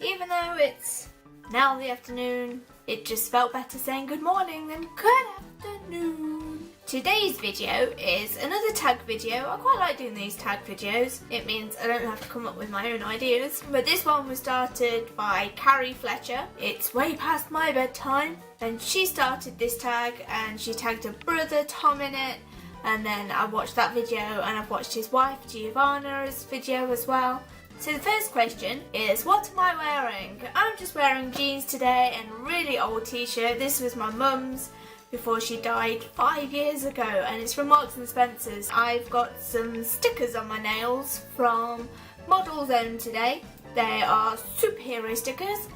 even though it's now the afternoon, it just felt better saying good morning than good afternoon. Today's video is another tag video. I quite like doing these tag videos. It means I don't have to come up with my own ideas. But this one was started by Carrie Fletcher. It's way past my bedtime. And she started this tag and she tagged her brother Tom in it. And then I watched that video and I've watched his wife Giovanna's video as well. So the first question is, what am I wearing? I'm just wearing jeans today and a really old t-shirt. This was my mum's before she died 5 years ago and it's from Marks and Spencer's. I've got some stickers on my nails from Model Zone today. They are superhero stickers.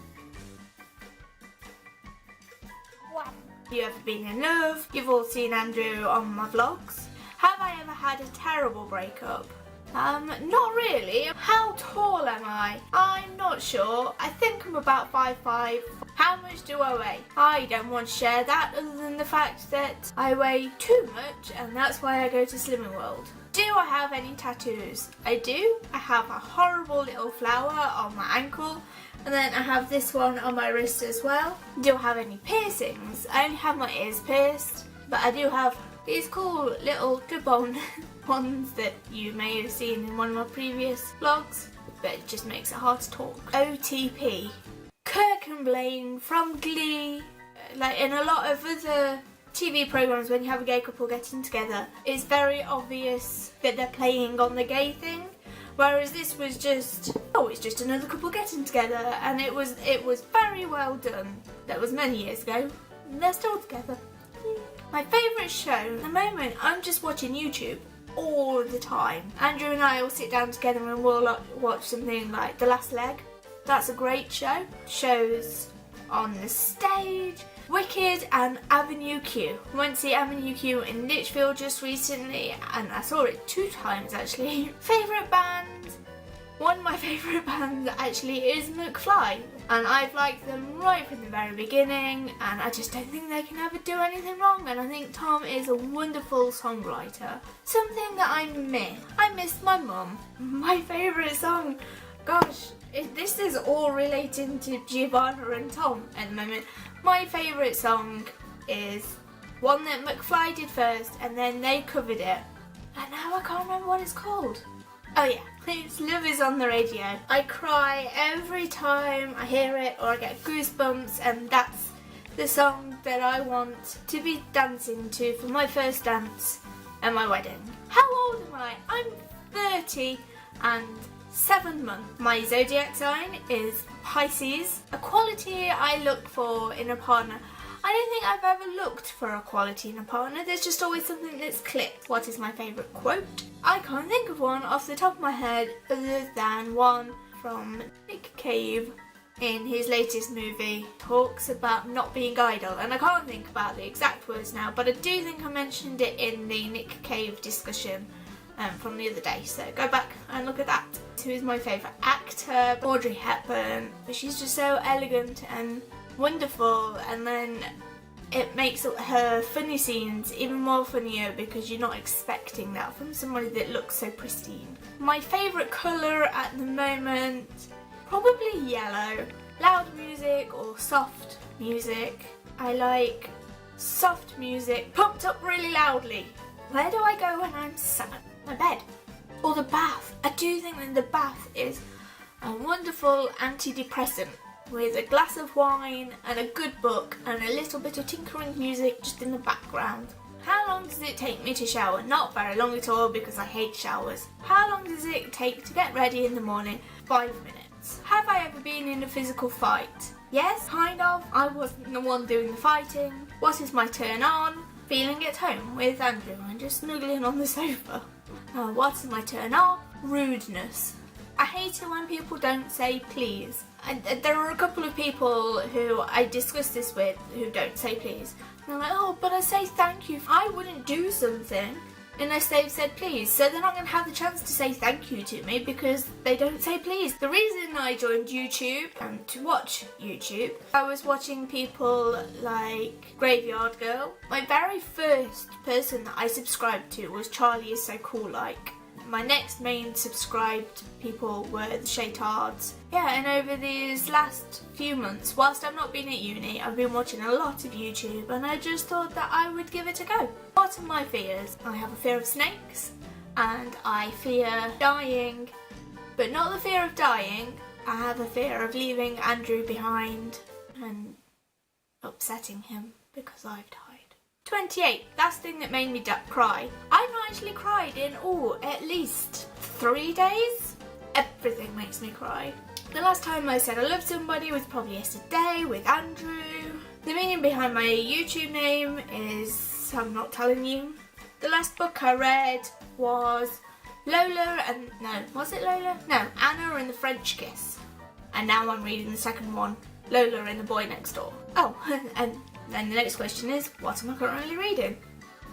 Wow. You ever been in love? You've all seen Andrew on my vlogs. Have I ever had a terrible breakup? Not really. How tall am I? I'm not sure. I think I'm about 5'5". How much do I weigh? I don't want to share that other than the fact that I weigh too much and that's why I go to Slimming World. Do I have any tattoos? I do. I have a horrible little flower on my ankle and then I have this one on my wrist as well. Do I have any piercings? I only have my ears pierced, but I do have these cool little clip-on ones that you may have seen in one of my previous vlogs, but it just makes it hard to talk. OTP. Kirk and Blaine from Glee. Like in a lot of other TV programmes when you have a gay couple getting together, it's very obvious that they're playing on the gay thing. Whereas this was just, oh, it's just another couple getting together, and it was very well done. That was many years ago, and they're still together. My favourite show at the moment, I'm just watching YouTube all the time. Andrew and I will sit down together and we'll watch something like The Last Leg. That's a great show. Shows on the stage, Wicked and Avenue Q. I went to see Avenue Q in Lichfield just recently and I saw it 2 times actually. Favourite band? One of my favourite bands actually is McFly, and I've liked them right from the very beginning and I just don't think they can ever do anything wrong, and I think Tom is a wonderful songwriter. Something that I miss my mum. My favourite song, gosh, this is all relating to Giovanna and Tom at the moment. My favourite song is one that McFly did first and then they covered it, and now I can't remember what it's called. Oh yeah, it's Love Is on the Radio. I cry every time I hear it or I get goosebumps, and that's the song that I want to be dancing to for my first dance at my wedding. How old am I? I'm 30 and 7 months. My zodiac sign is Pisces. A quality I look for in a partner. I don't think I've ever looked for a quality in a partner. There's just always something that's clicked. What is my favourite quote? I can't think of one off the top of my head other than one from Nick Cave in his latest movie. Talks about not being idle, and I can't think about the exact words now, but I do think I mentioned it in the Nick Cave discussion from the other day, so go back and look at that. Who is my favourite actor? Audrey Hepburn. She's just so elegant and wonderful, and then it makes her funny scenes even more funnier because you're not expecting that from somebody that looks so pristine. My favourite colour at the moment, probably yellow. Loud music or soft music. I like soft music pumped up really loudly. Where do I go when I'm sad? My bed or the bath. I do think that the bath is a wonderful antidepressant, with a glass of wine and a good book and a little bit of tinkering music just in the background. How long does it take me to shower? Not very long at all because I hate showers. How long does it take to get ready in the morning? 5 minutes. Have I ever been in a physical fight? Yes, kind of. I wasn't the one doing the fighting. What is my turn on? Feeling at home with Andrew and just snuggling on the sofa. What is my turn off? Rudeness. I hate it when people don't say please. There are a couple of people who I discuss this with who don't say please. And I'm like, oh, but I say thank you. I wouldn't do something unless they've said please. So they're not going to have the chance to say thank you to me because they don't say please. The reason I joined YouTube and to watch YouTube, I was watching people like Graveyard Girl. My very first person that I subscribed to was Charlie Is So Cool Like. my next main subscribed people were the Shaytards. Yeah, and over these last few months, whilst I've not been at uni, I've been watching a lot of YouTube, and I just thought that I would give it a go. What are my fears? I have a fear of snakes, and I fear dying, but not the fear of dying. I have a fear of leaving Andrew behind and upsetting him because I've died. 28. Last thing that made me cry. I've not actually cried in, at least 3 days. Everything makes me cry. The last time I said I loved somebody was probably yesterday with Andrew. The meaning behind my YouTube name is, I'm not telling you. The last book I read was Lola and, no, was it Lola? No, Anna and the French Kiss. And now I'm reading the second one, Lola and the Boy Next Door. Oh, and then the next question is, what am I currently reading?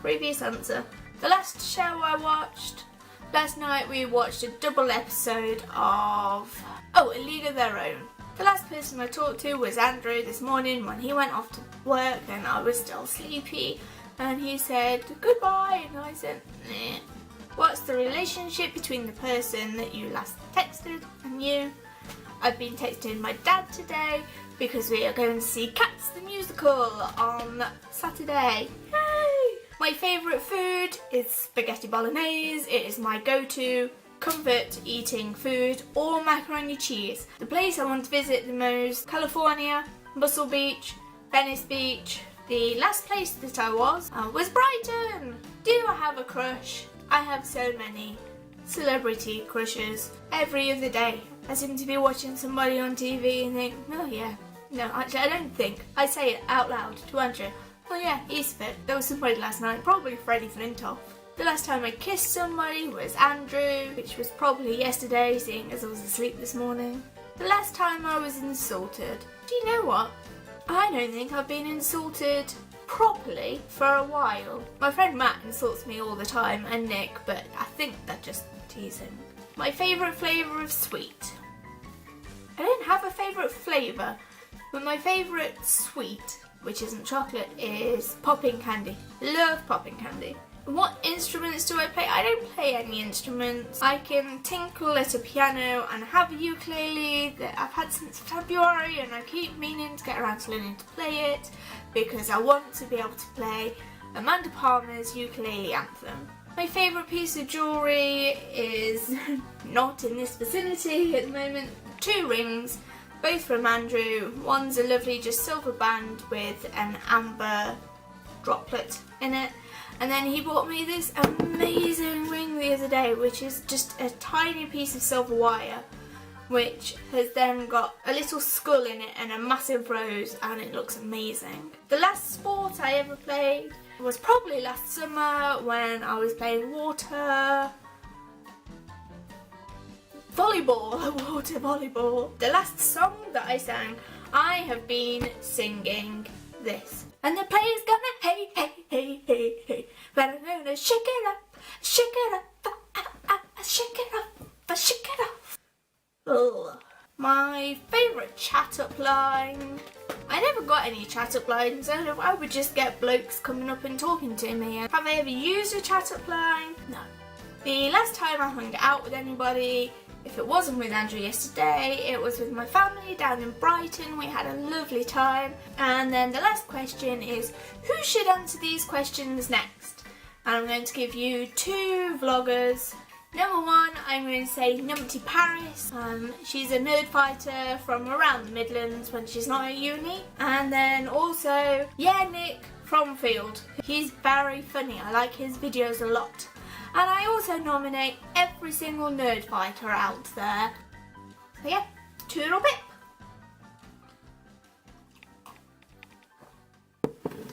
Previous answer. The last show I watched, last night we watched a double episode of, A League of Their Own. The last person I talked to was Andrew this morning when he went off to work and I was still sleepy. And he said, goodbye, and I said, nah. What's the relationship between the person that you last texted and you? I've been texting my dad today because we are going to see Cats the Musical on Saturday. Yay! My favourite food is spaghetti bolognese. It is my go-to comfort eating food, or macaroni cheese. The place I want to visit the most, California, Muscle Beach, Venice Beach. The last place that I was Brighton. Do I have a crush? I have so many celebrity crushes. Every other day I seem to be watching somebody on TV and think, oh yeah. No, actually I don't think. I say it out loud to Andrew. Oh yeah, he's fit. There was somebody last night, probably Freddie Flintoff. The last time I kissed somebody was Andrew, which was probably yesterday, seeing as I was asleep this morning. The last time I was insulted. Do you know what? I don't think I've been insulted properly for a while. My friend Matt insults me all the time, and Nick, but I think they're just teasing. My favourite flavour of sweet. I don't have a favourite flavour, but my favourite sweet, which isn't chocolate, is popping candy. Love popping candy. What instruments do I play? I don't play any instruments. I can tinkle at a piano and have a ukulele that I've had since February, and I keep meaning to get around to learning to play it because I want to be able to play Amanda Palmer's Ukulele Anthem. My favourite piece of jewellery is not in this vicinity at the moment. 2 rings, both from Andrew. One's a lovely just silver band with an amber droplet in it. And then he bought me this amazing ring the other day, which is just a tiny piece of silver wire, which has then got a little skull in it and a massive rose, and it looks amazing. The last sport I ever played was probably last summer when I was playing water volleyball. The last song that I sang, I have been singing this. And the player's gonna hey, hey, hey, hey, hey, but I'm gonna shake it up, shake it up, shake it up, shake it up. Ugh. My favourite chat-up line. I never got any chat-up lines, so I would just get blokes coming up and talking to me. Have I ever used a chat-up line? No. The last time I hung out with anybody, if it wasn't with Andrew yesterday, it was with my family down in Brighton. We had a lovely time. And then the last question is, who should answer these questions next? And I'm going to give you 2 vloggers. Number 1, I'm going to say Numpty Paris. She's a nerd fighter from around the Midlands when she's not at uni. And then also, Nick from Field. He's very funny. I like his videos a lot. And I also nominate every single nerd fighter out there. So yeah, toodle bit.